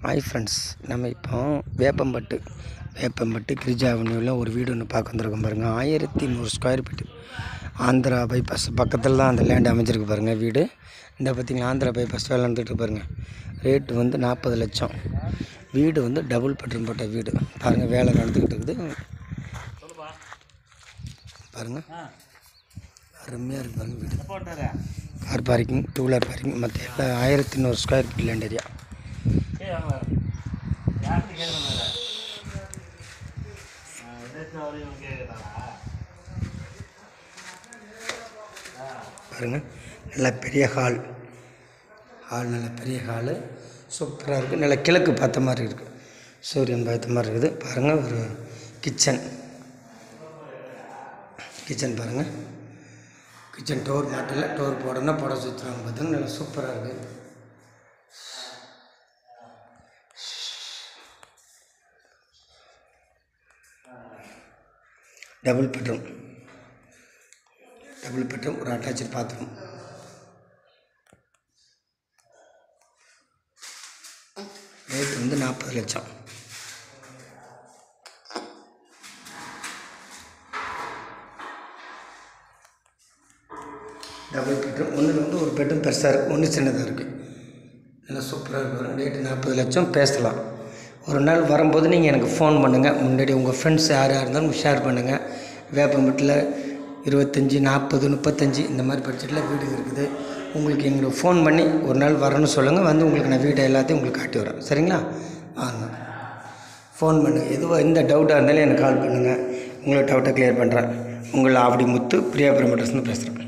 Hi friends, நம்ம இப்போ வேப்பம்பட்டு கிரிஜா அவென்யூவில் ஒரு வீடு ஒன்று பார்க்க வந்திருக்கோம் பாருங்கள். 1100 ஸ்கொயர் ஃபீட்டு. ஆந்திரா பைபாஸ் பக்கத்தில் தான் அந்த லேண்ட் அமைஞ்சிருக்கு பாருங்கள் வீடு. இந்த பார்த்திங்களா, ஆந்திரா பைபாஸ் வேலை நடந்துகிட்டு பாருங்கள். ரேட்டு வந்து 40 லட்சம். வீடு வந்து டபுள் பெட்ரூம் போட்ட வீடு பாருங்கள். வேலை நடந்துக்கிட்டு இருக்குது பாருங்கள். அருமையாக இருக்குது பாருங்கள் வீடு. கார் பார்க்கிங், 2 வீலர் பார்க்கிங், மற்ற எல்லாம் 1100 ஸ்கொயர் ஃபீட் லேண்ட் ஏரியா. பாருங்கள், நல்ல பெரிய ஹால் நல்ல பெரிய ஹாலு சூப்பராக இருக்குது. நல்ல கிழக்கு பார்த்த மாதிரி இருக்குது, சூரியன் பார்த்த மாதிரி இருக்குது பாருங்கள். ஒரு கிச்சன் பாருங்கள். கிச்சன் டோர் மாட்டில் டோர் போடணும், போட சுற்றுறாங்க பார்த்துங்க. நல்லா சூப்பராக இருக்குது. டபுள் பெட்ரூம், ஒரு அட்டாச்சு பாத்ரூம். ரேட் வந்து 40 லட்சம். Double bedroom. ஒன்றில் வந்து ஒரு பெட்ரூம் பெருசாக இருக்குது, ஒன்று சின்னதாக இருக்குது. நல்லா சூப்பராக இருக்கும். ரேட்டு 40 லட்சம். பேசலாம். ஒரு நாள் வரும்போது நீங்கள் எனக்கு ஃபோன் பண்ணுங்கள். முன்னாடி உங்கள் ஃப்ரெண்ட்ஸ் யாராக இருந்தாலும் ஷேர் பண்ணுங்கள். வேப்பம்பட்டில் 25, 40, 35 இந்த மாதிரி பட்ஜெட்டில் வீடு இருக்குது. உங்களுக்கு எங்களுக்கு ஃபோன் பண்ணி ஒரு நாள் வரணும்னு சொல்லுங்கள். வந்து உங்களுக்கு நான் வீட்டை எல்லாத்தையும் உங்களுக்கு காட்டி வரேன். சரிங்களா? வாங்க, ஃபோன் பண்ணுங்கள். எதுவாக எந்த டவுட்டாக இருந்தாலும் எனக்கு கால் பண்ணுங்கள். உங்களை டவுட்டை கிளியர் பண்ணுறேன். உங்களை ஆவடி முத்து, பிரியாபுரம் மெட்ரஸ்னு பேசுகிறேன்.